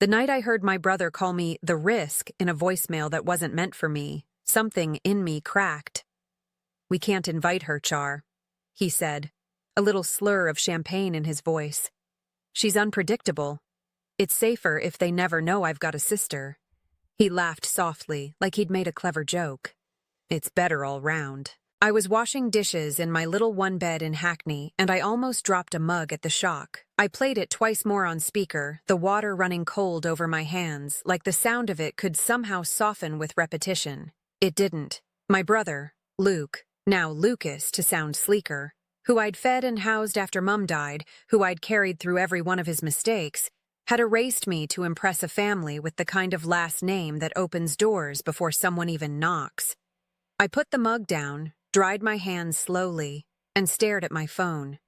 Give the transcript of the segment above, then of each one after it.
The night I heard my brother call me the risk in a voicemail that wasn't meant for me, something in me cracked. "We can't invite her, Char," he said, a little slur of champagne in his voice. "She's unpredictable. It's safer if they never know I've got a sister." He laughed softly, like he'd made a clever joke. "It's better all round." I was washing dishes in my little one-bed in Hackney, and I almost dropped a mug at the shock. I played it twice more on speaker, the water running cold over my hands, like the sound of it could somehow soften with repetition. It didn't. My brother, Luke, now Lucas to sound sleeker, who I'd fed and housed after Mum died, who I'd carried through every one of his mistakes, had erased me to impress a family with the kind of last name that opens doors before someone even knocks. I put the mug down, dried my hands slowly, and stared at my phone.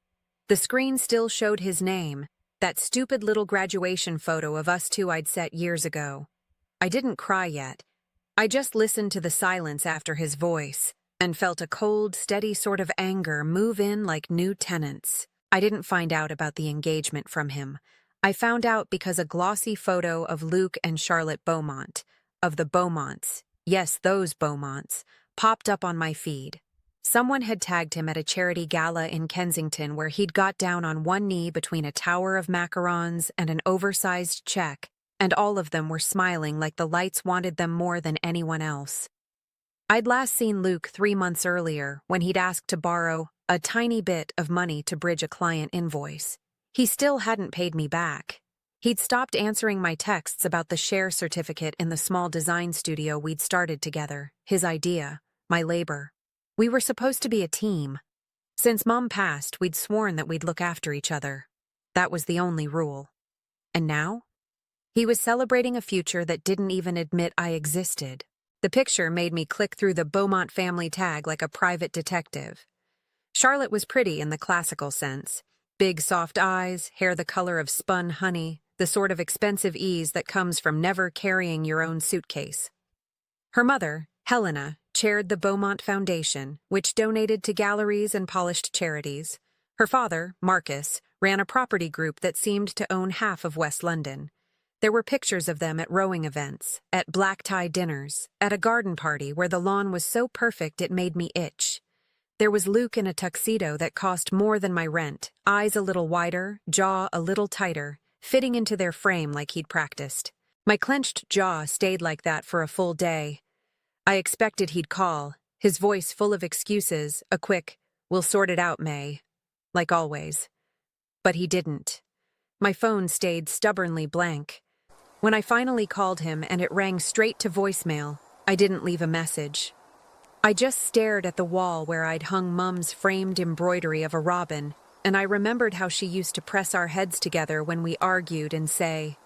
The screen still showed his name, that stupid little graduation photo of us two I'd set years ago. I didn't cry yet. I just listened to the silence after his voice, and felt a cold, steady sort of anger move in like new tenants. I didn't find out about the engagement from him. I found out because a glossy photo of Luke and Charlotte Beaumont, of the Beaumonts, yes, those Beaumonts, popped up on my feed. Someone had tagged him at a charity gala in Kensington where he'd got down on one knee between a tower of macarons and an oversized check, and all of them were smiling like the lights wanted them more than anyone else. I'd last seen Luke 3 months earlier when he'd asked to borrow a tiny bit of money to bridge a client invoice. He still hadn't paid me back. He'd stopped answering my texts about the share certificate in the small design studio we'd started together, his idea, my labor. We were supposed to be a team. Since Mum passed, we'd sworn that we'd look after each other. That was the only rule. And now? He was celebrating a future that didn't even admit I existed. The picture made me click through the Beaumont family tag like a private detective. Charlotte was pretty in the classical sense. Big soft eyes, hair the color of spun honey, the sort of expensive ease that comes from never carrying your own suitcase. Her mother, Helena, chaired the Beaumont Foundation, which donated to galleries and polished charities. Her father, Marcus, ran a property group that seemed to own half of West London. There were pictures of them at rowing events, at black-tie dinners, at a garden party where the lawn was so perfect it made me itch. There was Luke in a tuxedo that cost more than my rent, eyes a little wider, jaw a little tighter, fitting into their frame like he'd practiced. My clenched jaw stayed like that for a full day. I expected he'd call, his voice full of excuses, a quick, "We'll sort it out, May," like always. But he didn't. My phone stayed stubbornly blank. When I finally called him and it rang straight to voicemail, I didn't leave a message. I just stared at the wall where I'd hung Mum's framed embroidery of a robin, and I remembered how she used to press our heads together when we argued and say,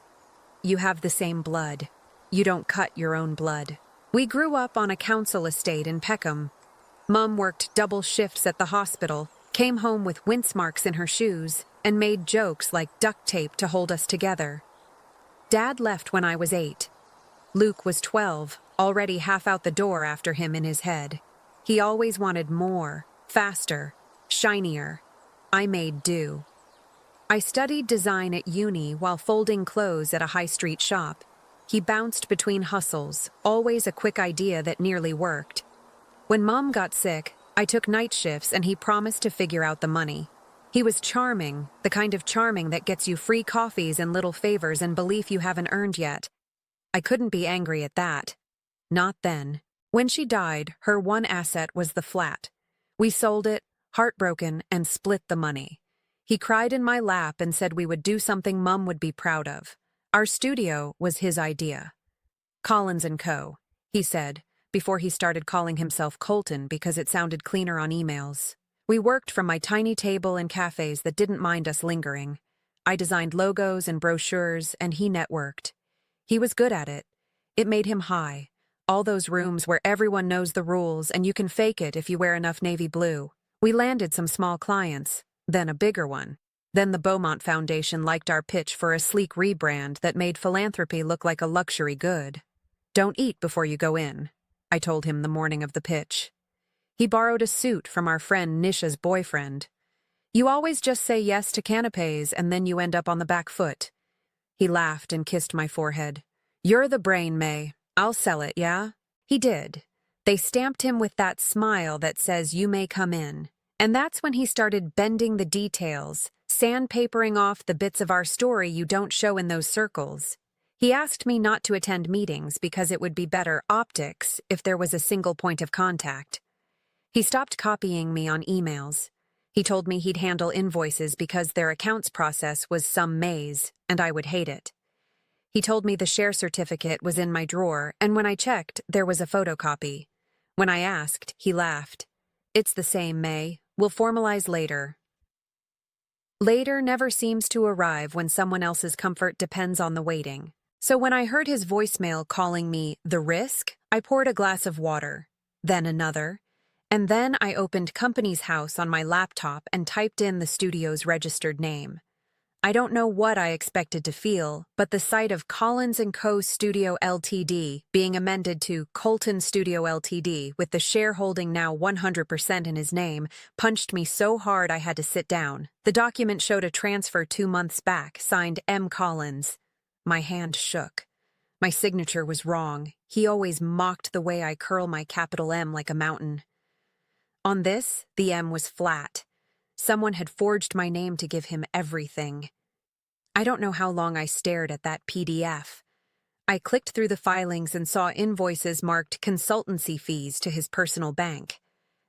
"You have the same blood. You don't cut your own blood." We grew up on a council estate in Peckham. Mum worked double shifts at the hospital, came home with wince marks in her shoes, and made jokes like duct tape to hold us together. Dad left when I was 8. Luke was 12, already half out the door after him in his head. He always wanted more, faster, shinier. I made do. I studied design at uni while folding clothes at a high street shop. He bounced between hustles, always a quick idea that nearly worked. When Mum got sick, I took night shifts and he promised to figure out the money. He was charming, the kind of charming that gets you free coffees and little favors and belief you haven't earned yet. I couldn't be angry at that. Not then. When she died, her one asset was the flat. We sold it, heartbroken, and split the money. He cried in my lap and said we would do something Mum would be proud of. Our studio was his idea. Collins & Co., he said, before he started calling himself Colton because it sounded cleaner on emails. We worked from my tiny table in cafes that didn't mind us lingering. I designed logos and brochures, and he networked. He was good at it. It made him high. All those rooms where everyone knows the rules and you can fake it if you wear enough navy blue. We landed some small clients, then a bigger one. Then the Beaumont Foundation liked our pitch for a sleek rebrand that made philanthropy look like a luxury good. "Don't eat before you go in," I told him the morning of the pitch. He borrowed a suit from our friend Nisha's boyfriend. "You always just say yes to canapes and then you end up on the back foot." He laughed and kissed my forehead. "You're the brain, May. I'll sell it, yeah?" He did. They stamped him with that smile that says you may come in. And that's when he started bending the details, sandpapering off the bits of our story you don't show in those circles. He asked me not to attend meetings because it would be better optics if there was a single point of contact. He stopped copying me on emails. He told me he'd handle invoices because their accounts process was some maze, and I would hate it. He told me the share certificate was in my drawer, and when I checked, there was a photocopy. When I asked, he laughed. "It's the same, May. We'll formalize later." Later never seems to arrive when someone else's comfort depends on the waiting. So when I heard his voicemail calling me the risk, I poured a glass of water, then another, and then I opened Company's House on my laptop and typed in the studio's registered name. I don't know what I expected to feel, but the sight of Collins & Co. Studio Ltd. being amended to Colton Studio Ltd. with the shareholding now 100% in his name punched me so hard I had to sit down. The document showed a transfer 2 months back, signed M. Collins. My hand shook. My signature was wrong. He always mocked the way I curl my capital M like a mountain. On this, the M was flat. Someone had forged my name to give him everything. I don't know how long I stared at that PDF. I clicked through the filings and saw invoices marked consultancy fees to his personal bank.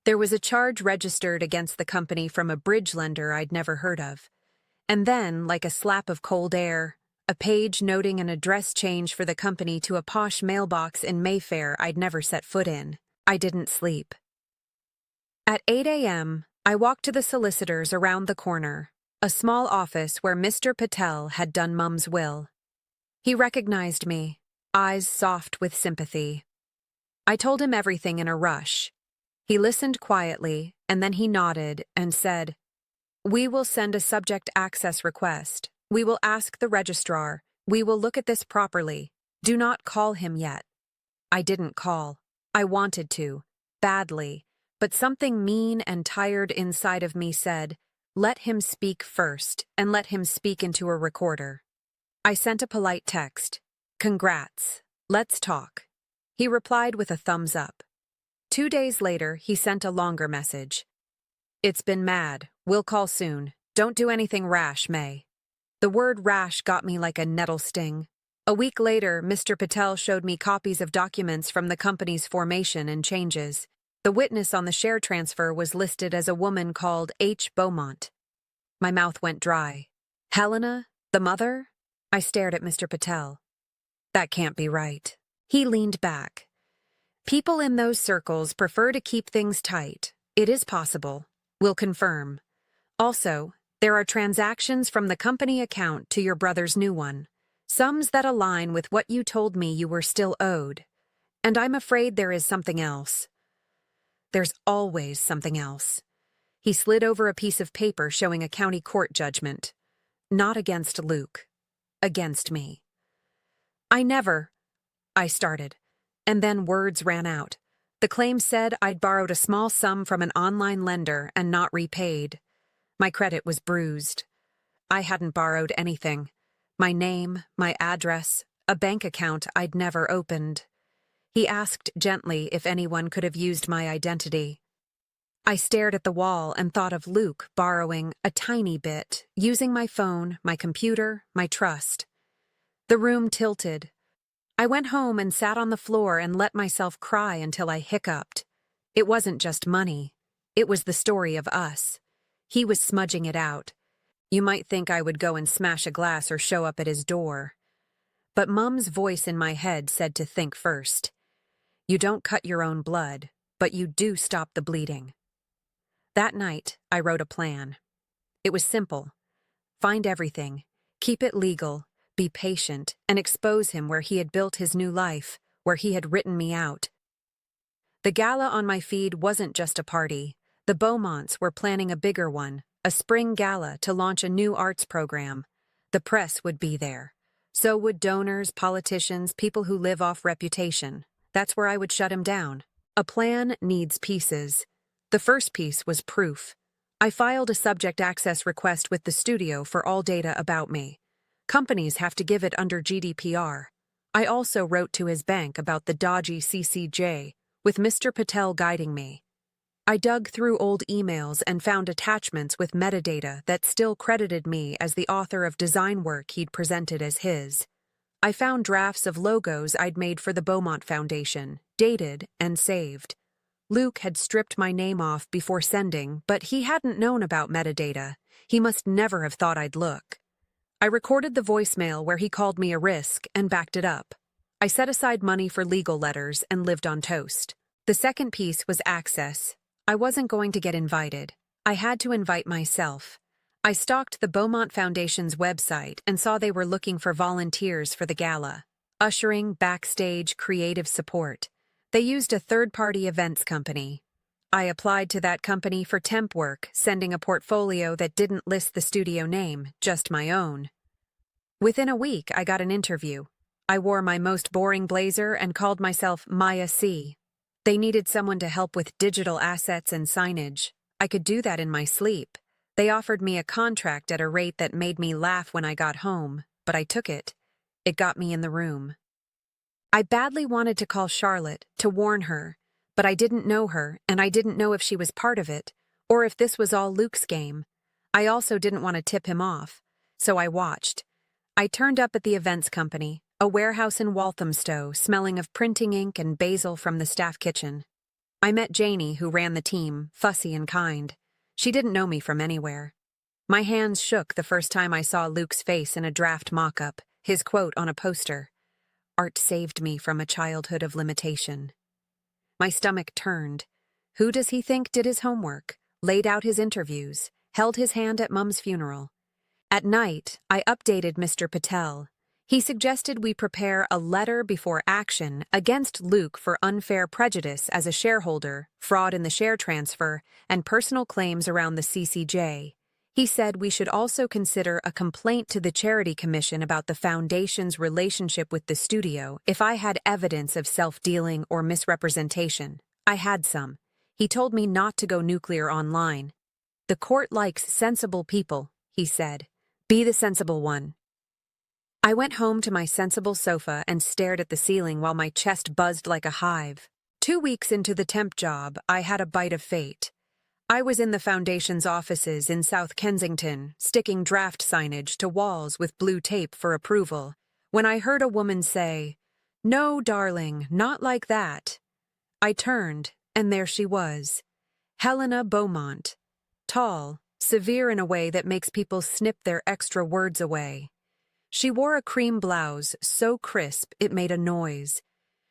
There was a charge registered against the company from a bridge lender I'd never heard of. And then, like a slap of cold air, a page noting an address change for the company to a posh mailbox in Mayfair I'd never set foot in. I didn't sleep. At 8 a.m., I walked to the solicitor's around the corner, a small office where Mr. Patel had done Mum's will. He recognized me, eyes soft with sympathy. I told him everything in a rush. He listened quietly, and then he nodded and said, "We will send a subject access request. We will ask the registrar. We will look at this properly. Do not call him yet." I didn't call. I wanted to, badly, but something mean and tired inside of me said, "Let him speak first, and let him speak into a recorder." I sent a polite text. "Congrats. Let's talk." He replied with a thumbs up. 2 days later, he sent a longer message. "It's been mad. We'll call soon. Don't do anything rash, May." The word rash got me like a nettle sting. A week later, Mr. Patel showed me copies of documents from the company's formation and changes. The witness on the share transfer was listed as a woman called H. Beaumont. My mouth went dry. Helena? The mother? I stared at Mr. Patel. That can't be right. He leaned back. People in those circles prefer to keep things tight. It is possible. We'll confirm. Also, there are transactions from the company account to your brother's new one. Sums that align with what you told me you were still owed. And I'm afraid there is something else. There's always something else. He slid over a piece of paper showing a county court judgment. Not against Luke. Against me. I started. And then words ran out. The claim said I'd borrowed a small sum from an online lender and not repaid. My credit was bruised. I hadn't borrowed anything. My name, my address, a bank account I'd never opened. He asked gently if anyone could have used my identity. I stared at the wall and thought of Luke borrowing a tiny bit, using my phone, my computer, my trust. The room tilted. I went home and sat on the floor and let myself cry until I hiccuped. It wasn't just money. It was the story of us. He was smudging it out. You might think I would go and smash a glass or show up at his door. But Mum's voice in my head said to think first. You don't cut your own blood, but you do stop the bleeding. That night, I wrote a plan. It was simple. Find everything, keep it legal, be patient, and expose him where he had built his new life, where he had written me out. The gala on my feed wasn't just a party. The Beaumonts were planning a bigger one, a spring gala to launch a new arts program. The press would be there. So would donors, politicians, people who live off reputation. That's where I would shut him down. A plan needs pieces. The first piece was proof. I filed a subject access request with the studio for all data about me. Companies have to give it under GDPR. I also wrote to his bank about the dodgy CCJ, with Mr. Patel guiding me. I dug through old emails and found attachments with metadata that still credited me as the author of design work he'd presented as his. I found drafts of logos I'd made for the Beaumont Foundation, dated and saved. Luke had stripped my name off before sending, but he hadn't known about metadata. He must never have thought I'd look. I recorded the voicemail where he called me a risk and backed it up. I set aside money for legal letters and lived on toast. The second piece was access. I wasn't going to get invited. I had to invite myself. I stalked the Beaumont Foundation's website and saw they were looking for volunteers for the gala. Ushering, backstage, creative support. They used a third-party events company. I applied to that company for temp work, sending a portfolio that didn't list the studio name, just my own. Within a week, I got an interview. I wore my most boring blazer and called myself Maya C. They needed someone to help with digital assets and signage. I could do that in my sleep. They offered me a contract at a rate that made me laugh when I got home, but I took it. It got me in the room. I badly wanted to call Charlotte to warn her, but I didn't know her, and I didn't know if she was part of it, or if this was all Luke's game. I also didn't want to tip him off, so I watched. I turned up at the events company, a warehouse in Walthamstow, smelling of printing ink and basil from the staff kitchen. I met Janie, who ran the team, fussy and kind. She didn't know me from anywhere. My hands shook the first time I saw Luke's face in a draft mock-up, his quote on a poster. Art saved me from a childhood of limitation. My stomach turned. Who does he think did his homework, laid out his interviews, held his hand at Mum's funeral? At night, I updated Mr. Patel. He suggested we prepare a letter before action against Luke for unfair prejudice as a shareholder, fraud in the share transfer, and personal claims around the CCJ. He said we should also consider a complaint to the Charity Commission about the Foundation's relationship with the studio if I had evidence of self-dealing or misrepresentation. I had some. He told me not to go nuclear online. The court likes sensible people, he said. Be the sensible one. I went home to my sensible sofa and stared at the ceiling while my chest buzzed like a hive. 2 weeks into the temp job, I had a bite of fate. I was in the Foundation's offices in South Kensington, sticking draft signage to walls with blue tape for approval, when I heard a woman say, "No, darling, not like that." I turned, and there she was. Helena Beaumont. Tall, severe in a way that makes people snip their extra words away. She wore a cream blouse so crisp it made a noise.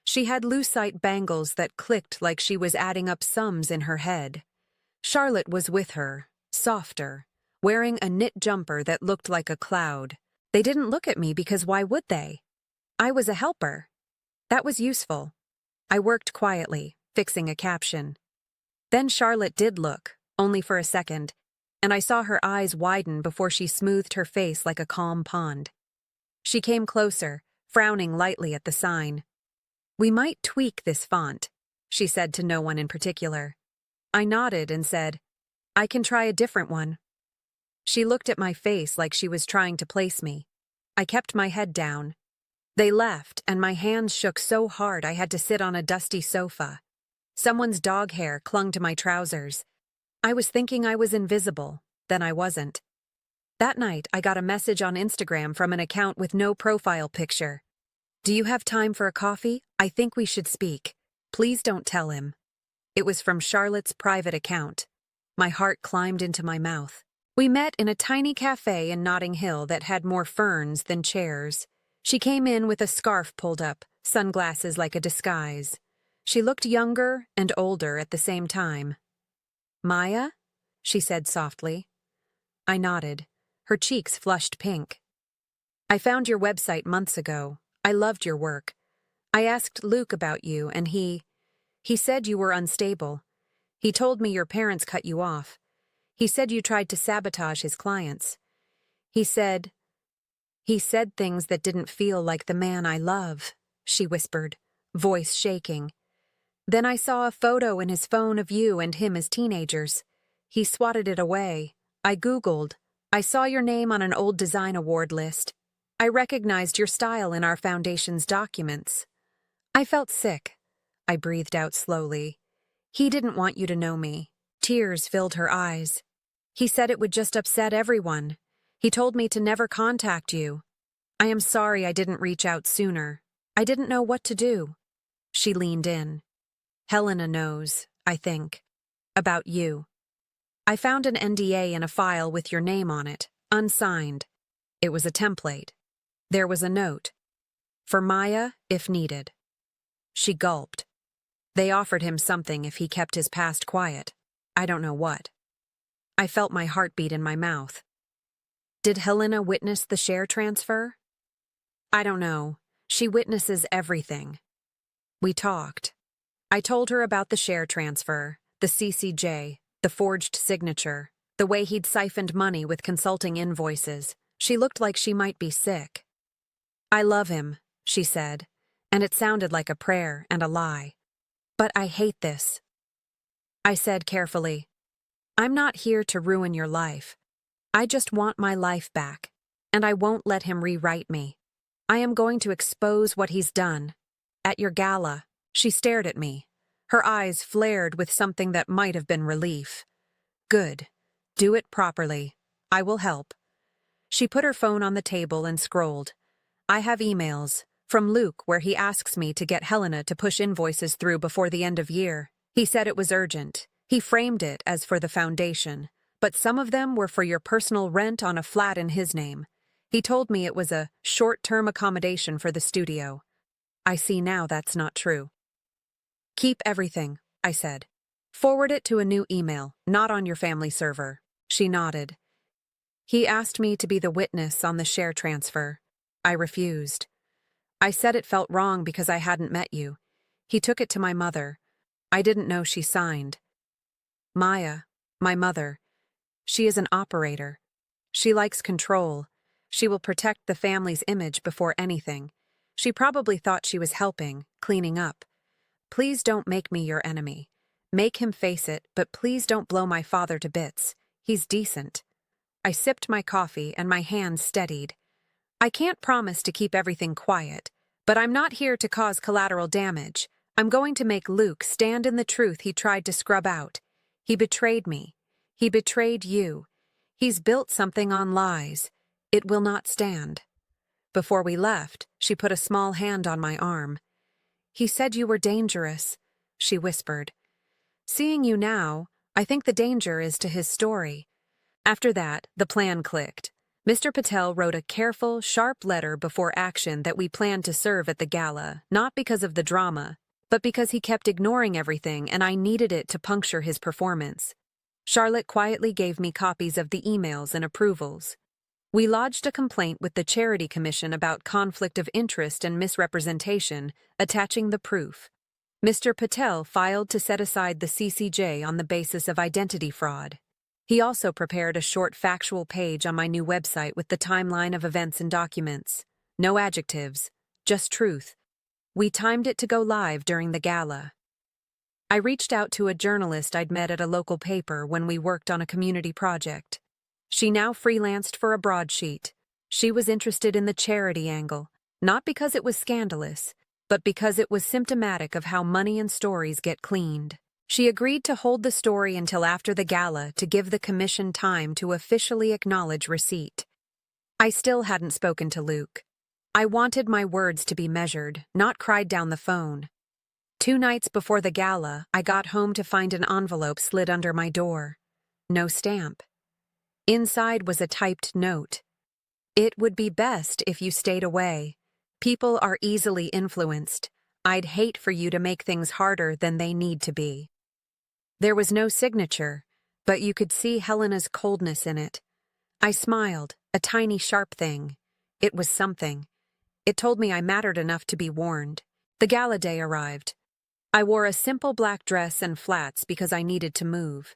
She had lucite bangles that clicked like she was adding up sums in her head. Charlotte was with her, softer, wearing a knit jumper that looked like a cloud. They didn't look at me because why would they? I was a helper. That was useful. I worked quietly, fixing a caption. Then Charlotte did look, only for a second, and I saw her eyes widen before she smoothed her face like a calm pond. She came closer, frowning lightly at the sign. "We might tweak this font," she said to no one in particular. I nodded and said, "I can try a different one." She looked at my face like she was trying to place me. I kept my head down. They left, and my hands shook so hard I had to sit on a dusty sofa. Someone's dog hair clung to my trousers. I was thinking I was invisible, then I wasn't. That night, I got a message on Instagram from an account with no profile picture. "Do you have time for a coffee? I think we should speak. Please don't tell him." It was from Charlotte's private account. My heart climbed into my mouth. We met in a tiny cafe in Notting Hill that had more ferns than chairs. She came in with a scarf pulled up, sunglasses like a disguise. She looked younger and older at the same time. "Maya?" she said softly. I nodded. Her cheeks flushed pink. "I found your website months ago. I loved your work. I asked Luke about you, and he said you were unstable. He told me your parents cut you off. He said you tried to sabotage his clients. He said things that didn't feel like the man I love," she whispered, voice shaking. "Then I saw a photo in his phone of you and him as teenagers. He swatted it away. I Googled. I saw your name on an old design award list. I recognized your style in our foundation's documents. I felt sick. I breathed out slowly. He didn't want you to know me. Tears filled her eyes. He said it would just upset everyone. He told me to never contact you. I am sorry I didn't reach out sooner. I didn't know what to do. She leaned in. Helena knows, I think. About you. I found an NDA in a file with your name on it, unsigned. It was a template. There was a note. For Maya, if needed. She gulped. They offered him something if he kept his past quiet. I don't know what. I felt my heartbeat in my mouth. Did Helena witness the share transfer? I don't know. She witnesses everything. We talked. I told her about the share transfer, the CCJ, the forged signature, the way he'd siphoned money with consulting invoices. She looked like she might be sick. I love him, she said, and it sounded like a prayer and a lie. But I hate this. I said carefully, I'm not here to ruin your life. I just want my life back, and I won't let him rewrite me. I am going to expose what he's done. At your gala, she stared at me. Her eyes flared with something that might have been relief. Good. Do it properly. I will help. She put her phone on the table and scrolled. I have emails from Luke where he asks me to get Helena to push invoices through before the end of year. He said it was urgent. He framed it as for the foundation, but some of them were for your personal rent on a flat in his name. He told me it was a short-term accommodation for the studio. I see now that's not true. Keep everything, I said. Forward it to a new email, not on your family server. She nodded. He asked me to be the witness on the share transfer. I refused. I said it felt wrong because I hadn't met you. He took it to my mother. I didn't know she signed. Maya, my mother, she is an operator. She likes control. She will protect the family's image before anything. She probably thought she was helping, cleaning up. Please don't make me your enemy. Make him face it, but please don't blow my father to bits. He's decent. I sipped my coffee and my hands steadied. I can't promise to keep everything quiet, but I'm not here to cause collateral damage. I'm going to make Luke stand in the truth he tried to scrub out. He betrayed me. He betrayed you. He's built something on lies. It will not stand. Before we left, she put a small hand on my arm. He said you were dangerous, she whispered. Seeing you now, I think the danger is to his story. After that, the plan clicked. Mr. Patel wrote a careful, sharp letter before action that we planned to serve at the gala, not because of the drama, but because he kept ignoring everything and I needed it to puncture his performance. Charlotte quietly gave me copies of the emails and approvals. We lodged a complaint with the Charity Commission about conflict of interest and misrepresentation, attaching the proof. Mr. Patel filed to set aside the CCJ on the basis of identity fraud. He also prepared a short factual page on my new website with the timeline of events and documents. No adjectives, just truth. We timed it to go live during the gala. I reached out to a journalist I'd met at a local paper when we worked on a community project. She now freelanced for a broadsheet. She was interested in the charity angle, not because it was scandalous, but because it was symptomatic of how money and stories get cleaned. She agreed to hold the story until after the gala to give the commission time to officially acknowledge receipt. I still hadn't spoken to Luke. I wanted my words to be measured, not cried down the phone. 2 nights before the gala, I got home to find an envelope slid under my door. No stamp. Inside was a typed note. It would be best if you stayed away. People are easily influenced. I'd hate for you to make things harder than they need to be. There was no signature, but you could see Helena's coldness in it. I smiled, a tiny sharp thing. It was something. It told me I mattered enough to be warned. The gala day arrived. I wore a simple black dress and flats because I needed to move.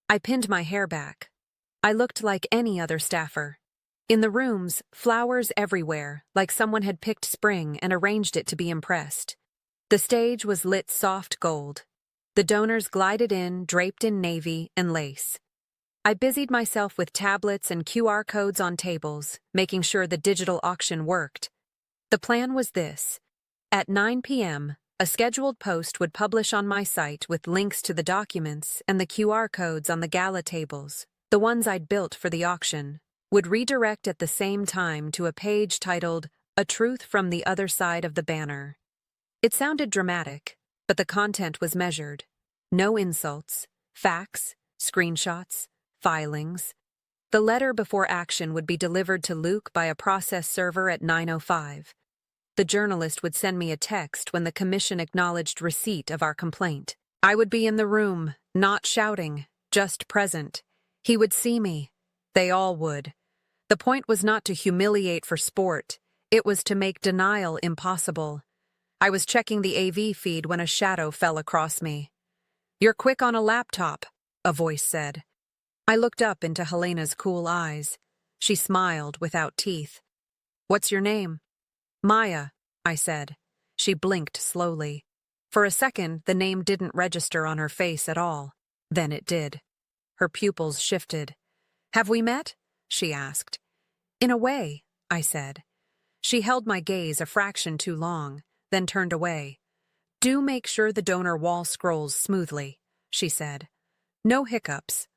I pinned my hair back. I looked like any other staffer. In the rooms, flowers everywhere, like someone had picked spring and arranged it to be impressed. The stage was lit soft gold. The donors glided in, draped in navy and lace. I busied myself with tablets and QR codes on tables, making sure the digital auction worked. The plan was this. At 9 p.m., a scheduled post would publish on my site with links to the documents and the QR codes on the Gala tables, the ones I'd built for the auction, would redirect at the same time to a page titled, "A Truth from the Other Side of the Banner." It sounded dramatic, but the content was measured. No insults, facts, screenshots, filings. The letter before action would be delivered to Luke by a process server at 9:05. The journalist would send me a text when the commission acknowledged receipt of our complaint. I would be in the room, not shouting, just present. He would see me. They all would. The point was not to humiliate for sport. It was to make denial impossible. I was checking the AV feed when a shadow fell across me. "You're quick on a laptop," a voice said. I looked up into Helena's cool eyes. She smiled without teeth. "What's your name?" "Maya," I said. She blinked slowly. For a second, the name didn't register on her face at all. Then it did. Her pupils shifted. "Have we met?" she asked. "In a way," I said. She held my gaze a fraction too long, then turned away. "Do make sure the donor wall scrolls smoothly," she said. "No hiccups."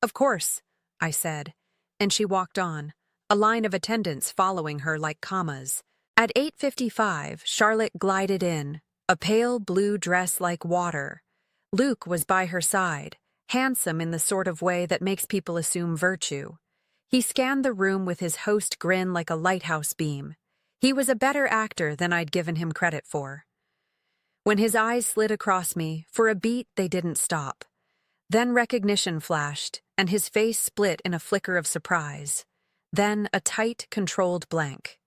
"Of course," I said, and she walked on, a line of attendants following her like commas. At 8:55, Charlotte glided in, a pale blue dress like water. Luke was by her side, handsome in the sort of way that makes people assume virtue. He scanned the room with his host grin like a lighthouse beam. He was a better actor than I'd given him credit for. When his eyes slid across me, for a beat they didn't stop. Then recognition flashed, and his face split in a flicker of surprise. Then a tight, controlled blank.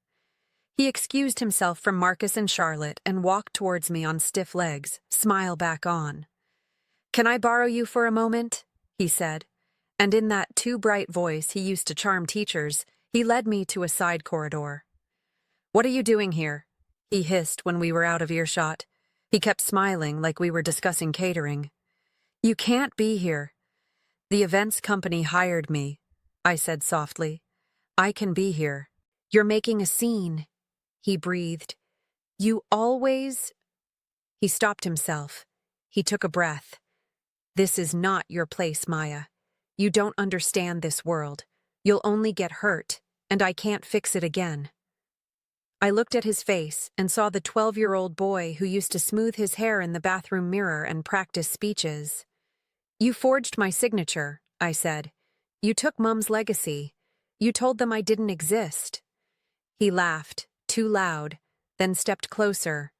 He excused himself from Marcus and Charlotte and walked towards me on stiff legs, smile back on. "Can I borrow you for a moment?" he said. And in that too bright voice he used to charm teachers, he led me to a side corridor. "What are you doing here?" he hissed when we were out of earshot. He kept smiling like we were discussing catering. "You can't be here." "The events company hired me," I said softly. "I can be here." "You're making a scene," he breathed. "You always—" He stopped himself. He took a breath. "This is not your place, Maya. You don't understand this world. You'll only get hurt, and I can't fix it again." I looked at his face and saw the 12-year-old boy who used to smooth his hair in the bathroom mirror and practice speeches. "You forged my signature," I said. "You took Mum's legacy. You told them I didn't exist." He laughed, too loud, then stepped closer.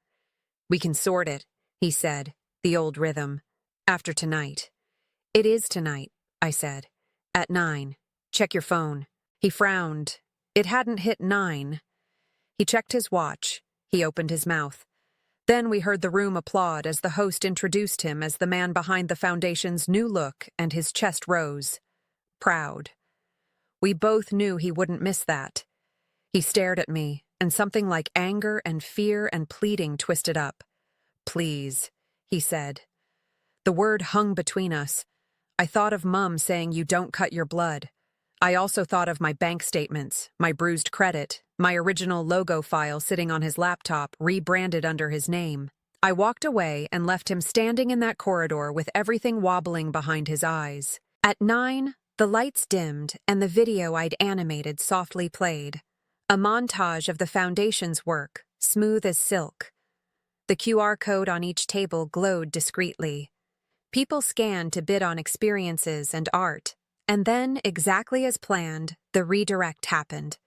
"We can sort it," he said, the old rhythm. "After tonight." "It is tonight," I said. "At 9. Check your phone." He frowned. It hadn't hit 9. He checked his watch. He opened his mouth. Then we heard the room applaud as the host introduced him as the man behind the foundation's new look, and his chest rose. Proud. We both knew he wouldn't miss that. He stared at me, and something like anger and fear and pleading twisted up. "Please," he said. The word hung between us. I thought of Mum saying, "You don't cut your blood." I also thought of my bank statements, my bruised credit, my original logo file sitting on his laptop, rebranded under his name. I walked away and left him standing in that corridor with everything wobbling behind his eyes. At 9, the lights dimmed and the video I'd animated softly played. A montage of the foundation's work, smooth as silk. The QR code on each table glowed discreetly. People scanned to bid on experiences and art. And then, exactly as planned, the redirect happened.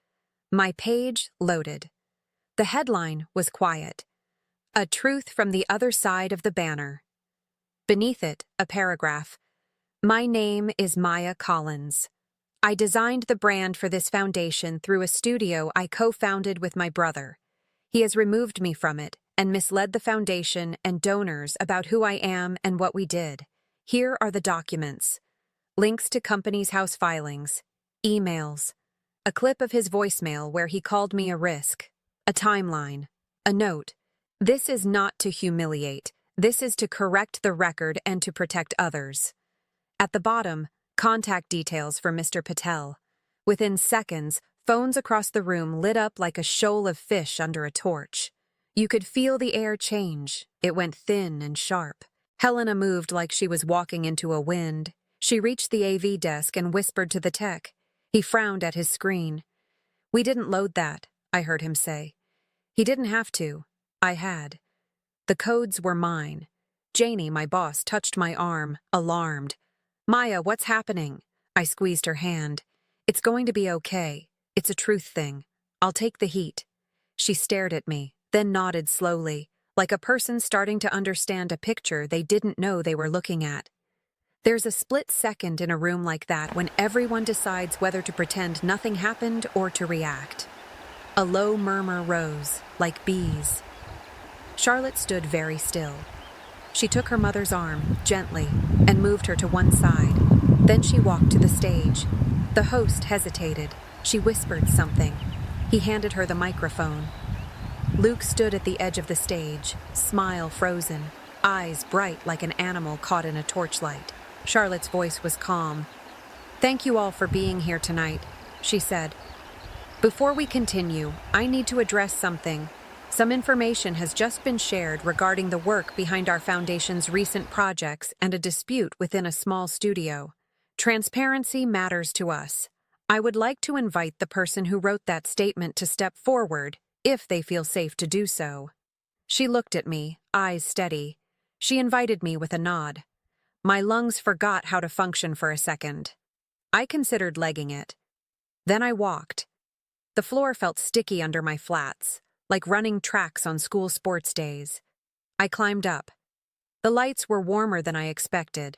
My page loaded. The headline was quiet. "A Truth from the Other Side of the Banner." Beneath it, a paragraph. "My name is Maya Collins. I designed the brand for this foundation through a studio I co-founded with my brother. He has removed me from it and misled the foundation and donors about who I am and what we did. Here are the documents. Links to company's house filings, emails, a clip of his voicemail where he called me a risk, a timeline, a note. This is not to humiliate. This is to correct the record and to protect others." At the bottom, Contact details for Mr. Patel. Within seconds, phones across the room lit up like a shoal of fish under a torch. You could feel the air change. It went thin and sharp. Helena moved like she was walking into a wind. She reached the AV desk and whispered to the tech. He frowned at his screen. "We didn't load that," I heard him say. He didn't have to. I had. The codes were mine. Janie, my boss, touched my arm, alarmed. "Maya, what's happening?" I squeezed her hand. "It's going to be okay. It's a truth thing. I'll take the heat." She stared at me, then nodded slowly, like a person starting to understand a picture they didn't know they were looking at. There's a split second in a room like that when everyone decides whether to pretend nothing happened or to react. A low murmur rose, like bees. Charlotte stood very still. She took her mother's arm, gently, and moved her to one side. Then she walked to the stage. The host hesitated. She whispered something. He handed her the microphone. Luke stood at the edge of the stage, smile frozen, eyes bright like an animal caught in a torchlight. Charlotte's voice was calm. "Thank you all for being here tonight," she said. "Before we continue, I need to address something. Some information has just been shared regarding the work behind our foundation's recent projects and a dispute within a small studio. Transparency matters to us. I would like to invite the person who wrote that statement to step forward, if they feel safe to do so." She looked at me, eyes steady. She invited me with a nod. My lungs forgot how to function for a second. I considered legging it. Then I walked. The floor felt sticky under my flats, like running tracks on school sports days. I climbed up. The lights were warmer than I expected.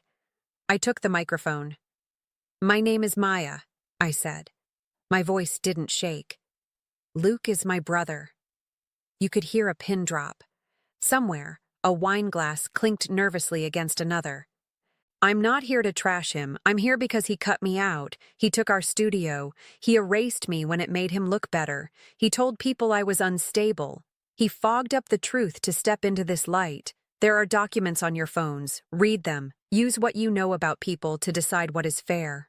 I took the microphone. "My name is Maya," I said. My voice didn't shake. "Luke is my brother." You could hear a pin drop. Somewhere, a wine glass clinked nervously against another. "I'm not here to trash him. I'm here because he cut me out. He took our studio. He erased me when it made him look better. He told people I was unstable. He fogged up the truth to step into this light. There are documents on your phones. Read them. Use what you know about people to decide what is fair."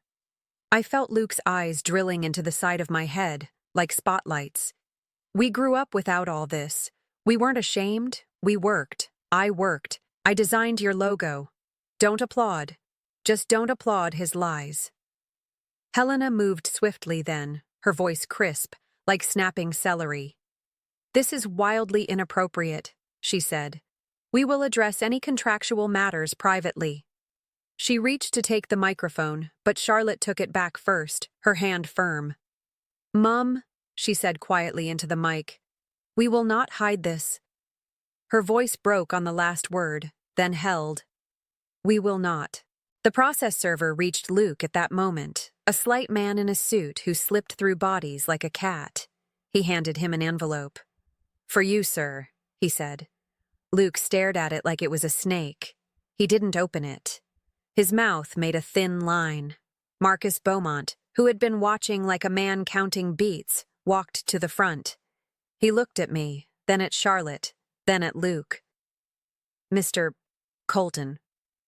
I felt Luke's eyes drilling into the side of my head, like spotlights. "We grew up without all this. We weren't ashamed. We worked. I worked. I designed your logo. Don't applaud. Just don't applaud his lies." Helena moved swiftly then, her voice crisp, like snapping celery. "This is wildly inappropriate," she said. "We will address any contractual matters privately." She reached to take the microphone, but Charlotte took it back first, her hand firm. "Mum," she said quietly into the mic, "we will not hide this." Her voice broke on the last word, then held. "We will not." The process server reached Luke at that moment, a slight man in a suit who slipped through bodies like a cat. He handed him an envelope. "For you, sir," he said. Luke stared at it like it was a snake. He didn't open it. His mouth made a thin line. Marcus Beaumont, who had been watching like a man counting beats, walked to the front. He looked at me, then at Charlotte, then at Luke. "Mr. Colton,"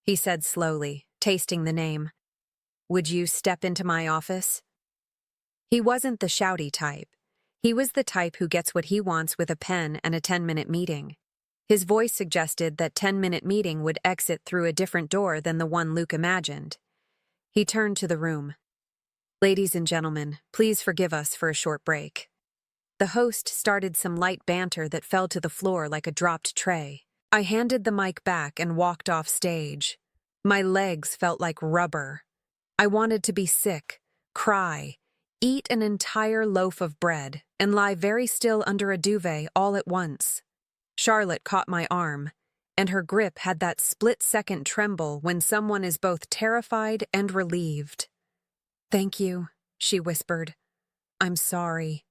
he said slowly, tasting the name. "Would you step into my office?" He wasn't the shouty type. He was the type who gets what he wants with a pen and a 10-minute meeting. His voice suggested that 10-minute meeting would exit through a different door than the one Luke imagined. He turned to the room. "Ladies and gentlemen, please forgive us for a short break." The host started some light banter that fell to the floor like a dropped tray. I handed the mic back and walked off stage. My legs felt like rubber. I wanted to be sick, cry, eat an entire loaf of bread, and lie very still under a duvet all at once. Charlotte caught my arm, and her grip had that split-second tremble when someone is both terrified and relieved. "Thank you," she whispered. "I'm sorry."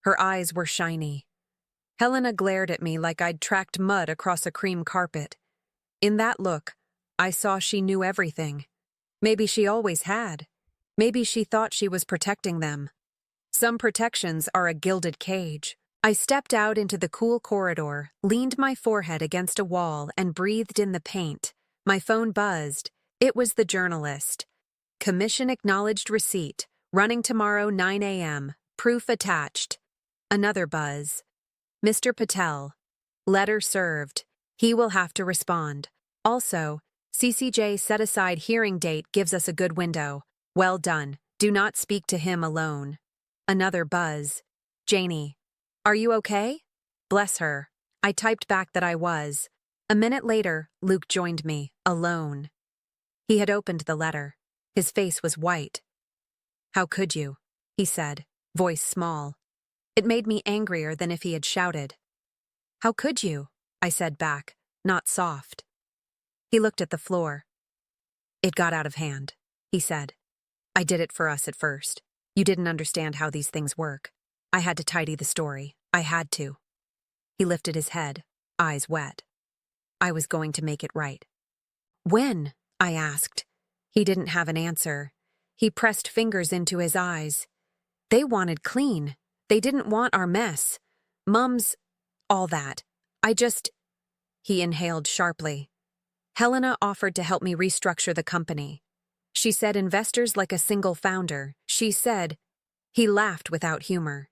Her eyes were shiny. Helena glared at me like I'd tracked mud across a cream carpet. In that look, I saw she knew everything. Maybe she always had. Maybe she thought she was protecting them. Some protections are a gilded cage. I stepped out into the cool corridor, leaned my forehead against a wall, and breathed in the paint. My phone buzzed. It was the journalist. Commission acknowledged receipt. Running tomorrow 9 a.m. Proof attached. Another buzz. Mr. Patel. Letter served. He will have to respond. Also, CCJ set aside hearing date gives us a good window. Well done. Do not speak to him alone. Another buzz. Janie. Are you okay? Bless her. I typed back that I was. A minute later, Luke joined me, alone. He had opened the letter. His face was white. How could you? He said, voice small. It made me angrier than if he had shouted. How could you? I said back, not soft. He looked at the floor. It got out of hand, he said. I did it for us at first. You didn't understand how these things work. I had to tidy the story. I had to. He lifted his head, eyes wet. I was going to make it right. When? I asked. He didn't have an answer. He pressed fingers into his eyes. They wanted clean. They didn't want our mess. Mum's, all that. He inhaled sharply. Helena offered to help me restructure the company. She said investors like a single founder. He laughed without humor.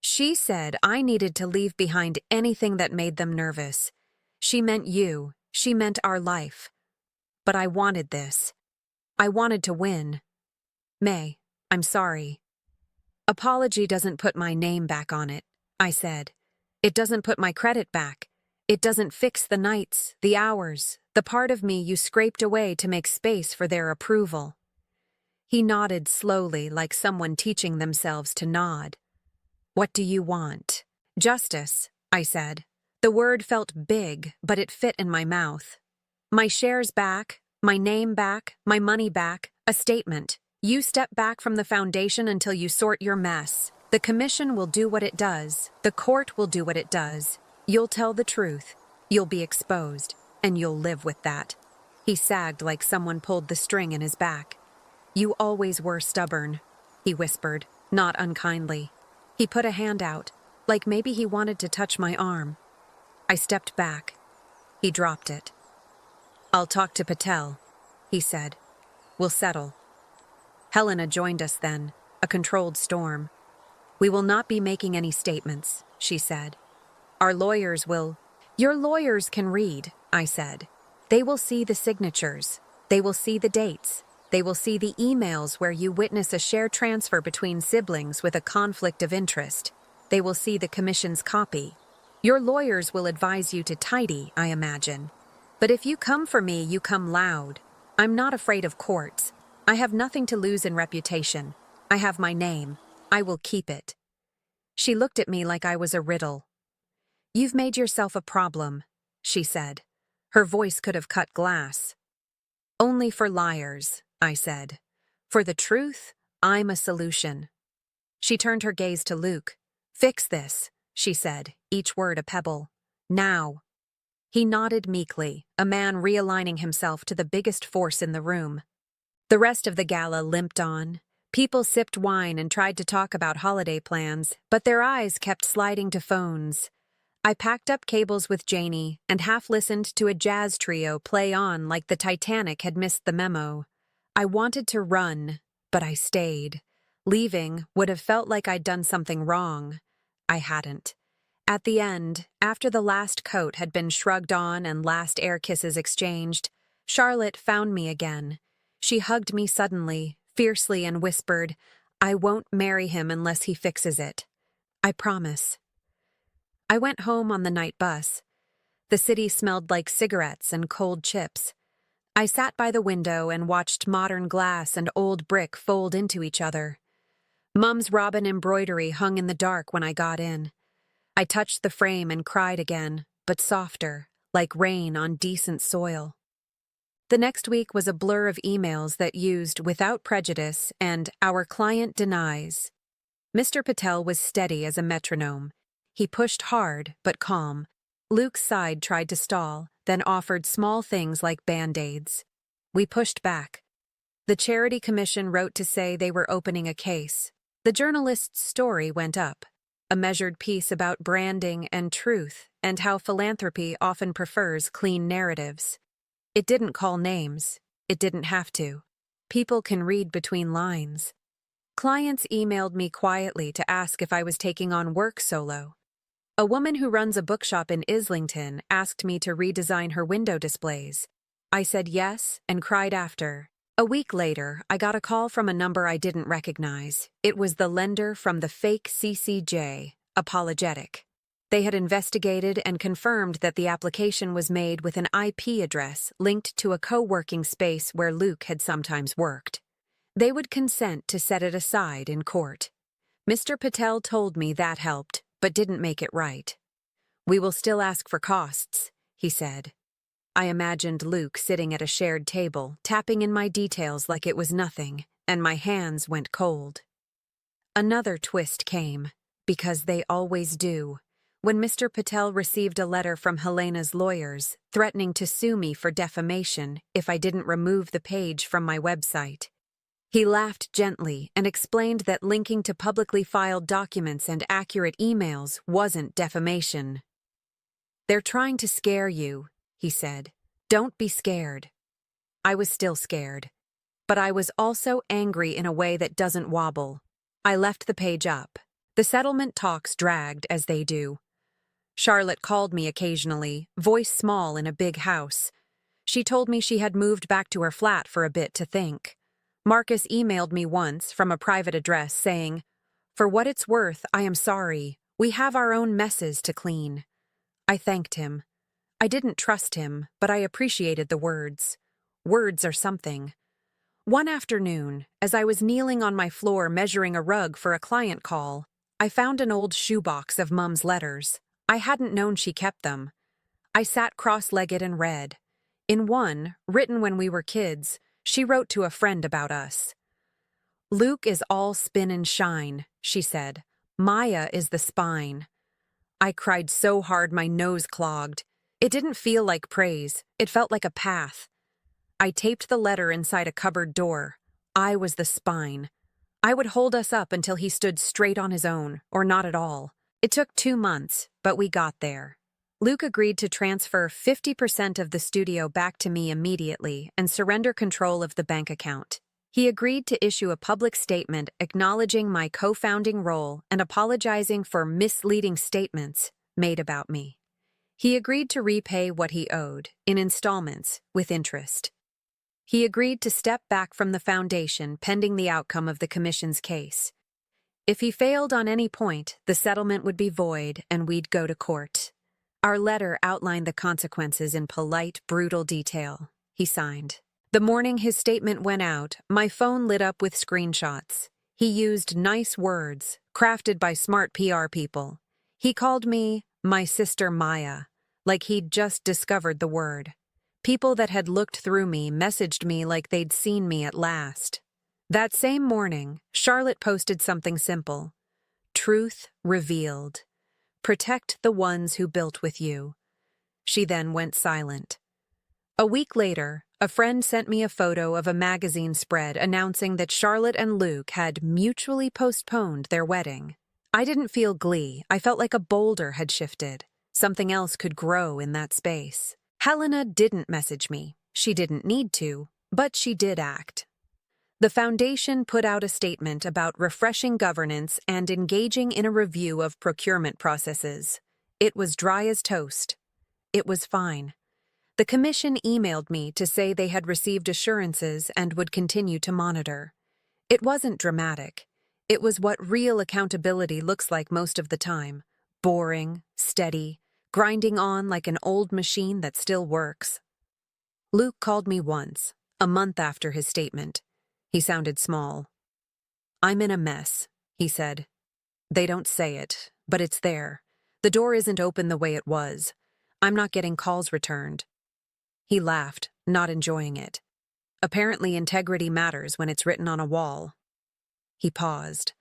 She said I needed to leave behind anything that made them nervous. She meant you. She meant our life. But I wanted this. I wanted to win. May, I'm sorry. Apology doesn't put my name back on it, I said. It doesn't put my credit back. It doesn't fix the nights, the hours, the part of me you scraped away to make space for their approval. He nodded slowly, like someone teaching themselves to nod. What do you want? Justice, I said. The word felt big, but it fit in my mouth. My shares back, my name back, my money back, a statement. You step back from the foundation until you sort your mess. The commission will do what it does. The court will do what it does. You'll tell the truth. You'll be exposed, and you'll live with that. He sagged like someone pulled the string in his back. You always were stubborn, he whispered, not unkindly. He put a hand out, like maybe he wanted to touch my arm. I stepped back. He dropped it. I'll talk to Patel, he said. We'll settle. Helena joined us then, a controlled storm. We will not be making any statements, she said. Our lawyers will. Your lawyers can read, I said. They will see the signatures. They will see the dates. They will see the emails where you witness a share transfer between siblings with a conflict of interest. They will see the commission's copy. Your lawyers will advise you to tidy, I imagine. But if you come for me, you come loud. I'm not afraid of courts. I have nothing to lose in reputation. I have my name. I will keep it. She looked at me like I was a riddle. You've made yourself a problem, she said. Her voice could have cut glass. Only for liars, I said. For the truth, I'm a solution. She turned her gaze to Luke. Fix this, she said, each word a pebble. Now. He nodded meekly, a man realigning himself to the biggest force in the room. The rest of the gala limped on. People sipped wine and tried to talk about holiday plans, but their eyes kept sliding to phones. I packed up cables with Janie and half-listened to a jazz trio play on like the Titanic had missed the memo. I wanted to run, but I stayed. Leaving would have felt like I'd done something wrong. I hadn't. At the end, after the last coat had been shrugged on and last air kisses exchanged, Charlotte found me again. She hugged me suddenly, fiercely, and whispered, I won't marry him unless he fixes it. I promise. I went home on the night bus. The city smelled like cigarettes and cold chips. I sat by the window and watched modern glass and old brick fold into each other. Mum's robin embroidery hung in the dark when I got in. I touched the frame and cried again, but softer, like rain on decent soil. The next week was a blur of emails that used without prejudice and our client denies. Mr. Patel was steady as a metronome. He pushed hard, but calm. Luke's side tried to stall, then offered small things like Band-Aids. We pushed back. The Charity Commission wrote to say they were opening a case. The journalist's story went up. A measured piece about branding and truth and how philanthropy often prefers clean narratives. It didn't call names. It didn't have to. People can read between lines. Clients emailed me quietly to ask if I was taking on work solo. A woman who runs a bookshop in Islington asked me to redesign her window displays. I said yes and cried after. A week later, I got a call from a number I didn't recognize. It was the lender from the fake CCJ, apologetic. They had investigated and confirmed that the application was made with an IP address linked to a co-working space where Luke had sometimes worked. They would consent to set it aside in court. Mr. Patel told me that helped, but didn't make it right. "We will still ask for costs," he said. I imagined Luke sitting at a shared table, tapping in my details like it was nothing, and my hands went cold. Another twist came, because they always do, when Mr. Patel received a letter from Helena's lawyers threatening to sue me for defamation if I didn't remove the page from my website. He laughed gently and explained that linking to publicly filed documents and accurate emails wasn't defamation. "They're trying to scare you," he said. "Don't be scared." I was still scared, but I was also angry in a way that doesn't wobble. I left the page up. The settlement talks dragged as they do. Charlotte called me occasionally, voice small in a big house. She told me she had moved back to her flat for a bit to think. Marcus emailed me once from a private address saying, "For what it's worth, I am sorry. We have our own messes to clean." I thanked him. I didn't trust him, but I appreciated the words. Words are something. One afternoon, as I was kneeling on my floor measuring a rug for a client call, I found an old shoebox of Mum's letters. I hadn't known she kept them. I sat cross-legged and read. In one, written when we were kids, she wrote to a friend about us. "Luke is all spin and shine," she said. "Maya is the spine." I cried so hard my nose clogged. It didn't feel like praise. It felt like a path. I taped the letter inside a cupboard door. I was the spine. I would hold us up until he stood straight on his own, or not at all. It took 2 months, but we got there. Luke agreed to transfer 50% of the studio back to me immediately and surrender control of the bank account. He agreed to issue a public statement acknowledging my co-founding role and apologizing for misleading statements made about me. He agreed to repay what he owed, in installments, with interest. He agreed to step back from the foundation pending the outcome of the commission's case. If he failed on any point, the settlement would be void and we'd go to court. Our letter outlined the consequences in polite, brutal detail. He signed. The morning his statement went out, my phone lit up with screenshots. He used nice words, crafted by smart PR people. He called me my sister Maya, like he'd just discovered the word. People that had looked through me messaged me like they'd seen me at last. That same morning, Charlotte posted something simple. "Truth revealed. Protect the ones who built with you." She then went silent. A week later, a friend sent me a photo of a magazine spread announcing that Charlotte and Luke had mutually postponed their wedding. I didn't feel glee. I felt like a boulder had shifted. Something else could grow in that space. Helena didn't message me. She didn't need to, but she did act. The foundation put out a statement about refreshing governance and engaging in a review of procurement processes. It was dry as toast. It was fine. The commission emailed me to say they had received assurances and would continue to monitor. It wasn't dramatic. It was what real accountability looks like most of the time. Boring, steady, grinding on like an old machine that still works. Luke called me once, a month after his statement. He sounded small. "I'm in a mess," he said. "They don't say it, but it's there. The door isn't open the way it was. I'm not getting calls returned." He laughed, not enjoying it. Apparently integrity matters when it's written on a wall. He paused.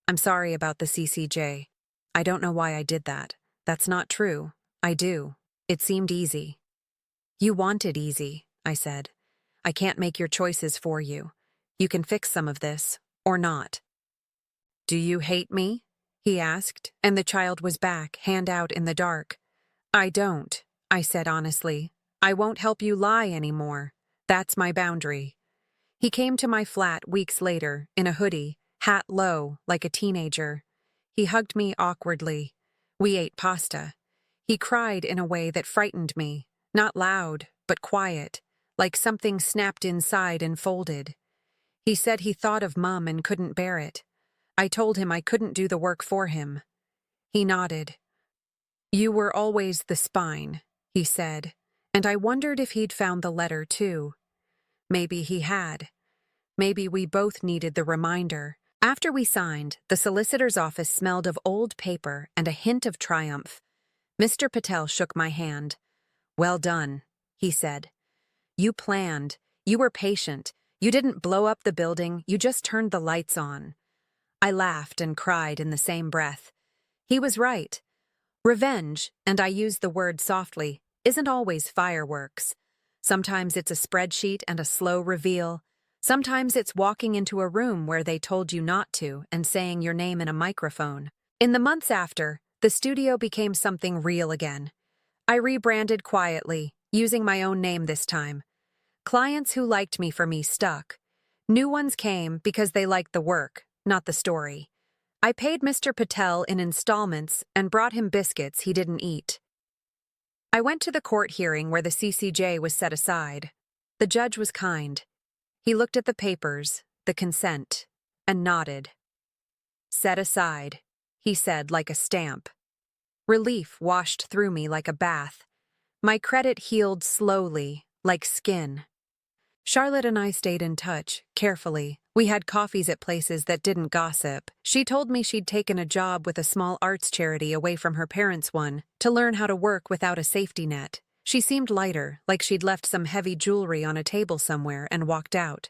"I'm sorry about the CCJ. I don't know why I did that. That's not true. I do. It seemed easy." "You want it easy," I said. "I can't make your choices for you. You can fix some of this, or not." "Do you hate me?" he asked, and the child was back, hand out in the dark. "I don't," I said honestly. "I won't help you lie anymore. That's my boundary." He came to my flat weeks later, in a hoodie, hat low, like a teenager. He hugged me awkwardly. We ate pasta. He cried in a way that frightened me, not loud, but quiet, like something snapped inside and folded. He said he thought of Mum and couldn't bear it. I told him I couldn't do the work for him. He nodded. "You were always the spine," he said, and I wondered if he'd found the letter too. Maybe he had. Maybe we both needed the reminder. After we signed, the solicitor's office smelled of old paper and a hint of triumph. Mr. Patel shook my hand. "Well done," he said. "You planned. You were patient. You didn't blow up the building, you just turned the lights on." I laughed and cried in the same breath. He was right. Revenge, and I used the word softly, isn't always fireworks. Sometimes it's a spreadsheet and a slow reveal. Sometimes it's walking into a room where they told you not to and saying your name in a microphone. In the months after, the studio became something real again. I rebranded quietly, using my own name this time. Clients who liked me for me stuck. New ones came because they liked the work, not the story. I paid Mr. Patel in installments and brought him biscuits he didn't eat. I went to the court hearing where the CCJ was set aside. The judge was kind. He looked at the papers, the consent, and nodded. "Set aside," he said like a stamp. Relief washed through me like a bath. My credit healed slowly, like skin. Charlotte and I stayed in touch, carefully. We had coffees at places that didn't gossip. She told me she'd taken a job with a small arts charity away from her parents' one, to learn how to work without a safety net. She seemed lighter, like she'd left some heavy jewelry on a table somewhere and walked out.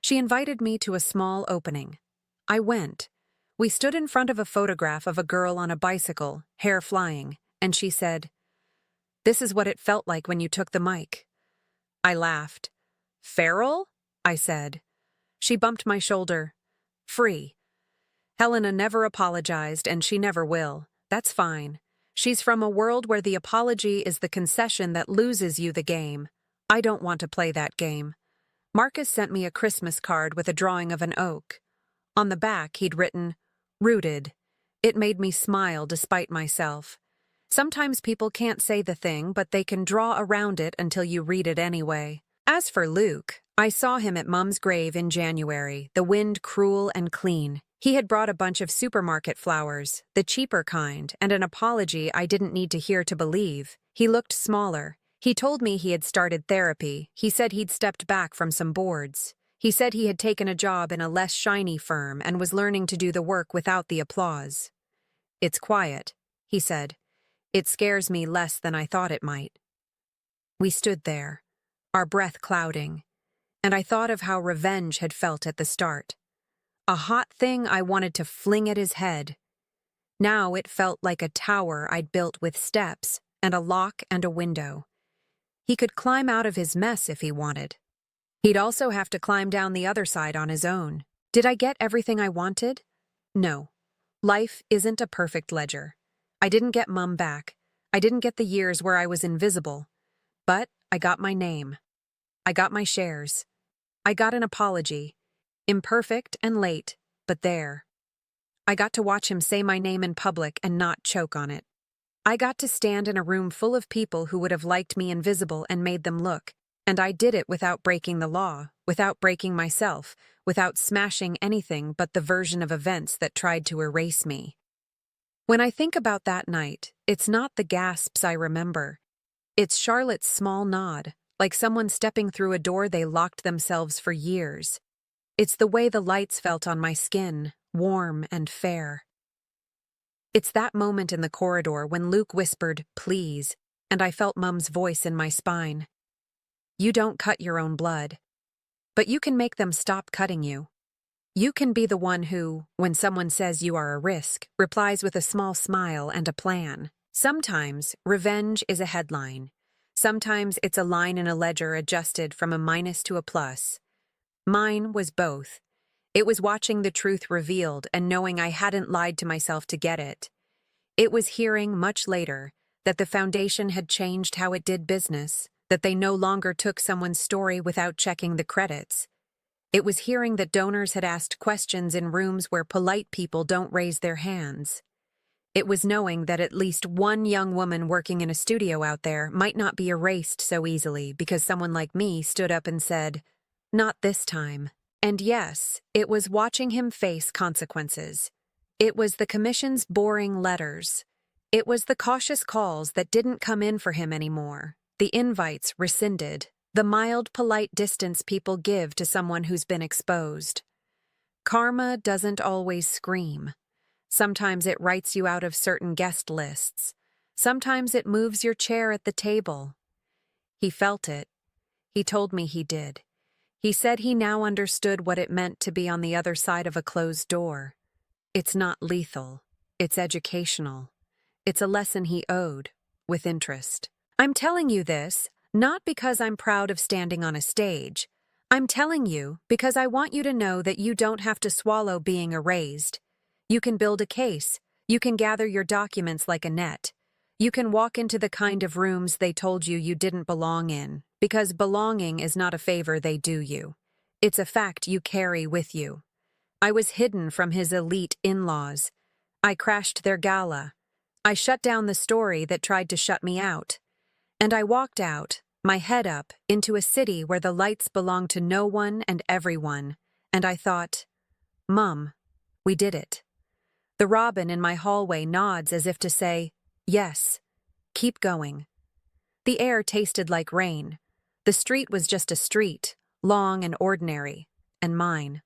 She invited me to a small opening. I went. We stood in front of a photograph of a girl on a bicycle, hair flying, and she said, "This is what it felt like when you took the mic." I laughed. "Feral?" I said. She bumped my shoulder. "Free. Helena never apologized, and she never will. That's fine. She's from a world where the apology is the concession that loses you the game. I don't want to play that game." Marcus sent me a Christmas card with a drawing of an oak. On the back, he'd written, "Rooted." It made me smile despite myself. Sometimes people can't say the thing, but they can draw around it until you read it anyway. As for Luke, I saw him at Mum's grave in January, the wind cruel and clean. He had brought a bunch of supermarket flowers, the cheaper kind, and an apology I didn't need to hear to believe. He looked smaller. He told me he had started therapy. He said he'd stepped back from some boards. He said he had taken a job in a less shiny firm and was learning to do the work without the applause. "It's quiet," he said. "It scares me less than I thought it might." We stood there, our breath clouding, and I thought of how revenge had felt at the start. A hot thing I wanted to fling at his head. Now it felt like a tower I'd built with steps and a lock and a window. He could climb out of his mess if he wanted. He'd also have to climb down the other side on his own. Did I get everything I wanted? No. Life isn't a perfect ledger. I didn't get Mum back. I didn't get the years where I was invisible. But I got my name. I got my shares. I got an apology. Imperfect and late, but there. I got to watch him say my name in public and not choke on it. I got to stand in a room full of people who would have liked me invisible and made them look, and I did it without breaking the law, without breaking myself, without smashing anything but the version of events that tried to erase me. When I think about that night, it's not the gasps I remember. It's Charlotte's small nod, like someone stepping through a door they locked themselves for years. It's the way the lights felt on my skin, warm and fair. It's that moment in the corridor when Luke whispered, "Please," and I felt Mum's voice in my spine. You don't cut your own blood, but you can make them stop cutting you. You can be the one who, when someone says you are a risk, replies with a small smile and a plan. Sometimes, revenge is a headline. Sometimes it's a line in a ledger adjusted from a minus to a plus. Mine was both. It was watching the truth revealed and knowing I hadn't lied to myself to get it. It was hearing, much later, that the foundation had changed how it did business, that they no longer took someone's story without checking the credits. It was hearing that donors had asked questions in rooms where polite people don't raise their hands. It was knowing that at least one young woman working in a studio out there might not be erased so easily because someone like me stood up and said, "Not this time." And yes, it was watching him face consequences. It was the commission's boring letters. It was the cautious calls that didn't come in for him anymore, the invites rescinded, the mild, polite distance people give to someone who's been exposed. Karma doesn't always scream. Sometimes it writes you out of certain guest lists. Sometimes it moves your chair at the table. He felt it. He told me he did. He said he now understood what it meant to be on the other side of a closed door. It's not lethal. It's educational. It's a lesson he owed, with interest. I'm telling you this, not because I'm proud of standing on a stage. I'm telling you because I want you to know that you don't have to swallow being erased. You can build a case. You can gather your documents like a net. You can walk into the kind of rooms they told you didn't belong in, because belonging is not a favor they do you. It's a fact you carry with you. I was hidden from his elite in-laws. I crashed their gala. I shut down the story that tried to shut me out. And I walked out, my head up, into a city where the lights belong to no one and everyone. And I thought, Mum, we did it. The robin in my hallway nods as if to say, yes, keep going. The air tasted like rain. The street was just a street, long and ordinary, and mine.